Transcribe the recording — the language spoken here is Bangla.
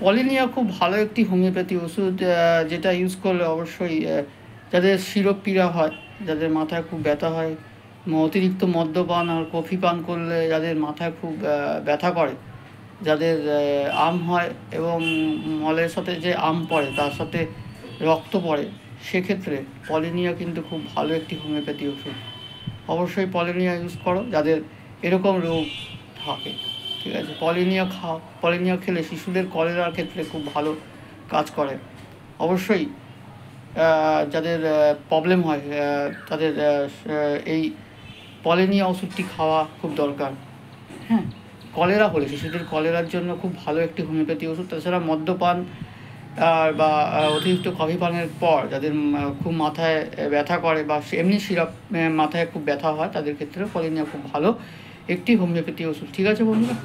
পলিনিয়া খুব ভালো একটি হোমিওপ্যাথি ওষুধ, যেটা ইউজ করলে অবশ্যই যাদের শিরোপীড়া হয়, যাদের মাথায় খুব ব্যথা হয়, অতিরিক্ত মদ্যপান আর কফি পান করলে যাদের মাথায় খুব ব্যথা করে, যাদের আম হয় এবং মলের সাথে যে আম পড়ে তার সাথে রক্ত পড়ে, সেক্ষেত্রে পলিনিয়া কিন্তু খুব ভালো একটি হোমিওপ্যাথি ওষুধ। অবশ্যই পলিনিয়া ইউজ করো যাদের এরকম রোগ থাকে। ঠিক আছে, পলিনিয়া খাও। পলিনিয়া খেলে শিশুদের কলেরার ক্ষেত্রে খুব ভালো কাজ করে। অবশ্যই যাদের প্রবলেম হয় তাদের এই পলিনিয়া ওষুধটি খাওয়া খুব দরকার। হ্যাঁ, কলেরা হলে শিশুদের কলেরার জন্য খুব ভালো একটি হোমিওপ্যাথি ওষুধ। তাছাড়া মদ্যপান বা অতিরিক্ত কফি পানের পর যাদের খুব মাথায় ব্যথা করে বা এমনি সিরাপ মাথায় খুব ব্যথা হয়, তাদের ক্ষেত্রে পলিনিয়া খুব ভালো একটি হোমিওপ্যাথি ওষুধ। ঠিক আছে বন্ধুরা।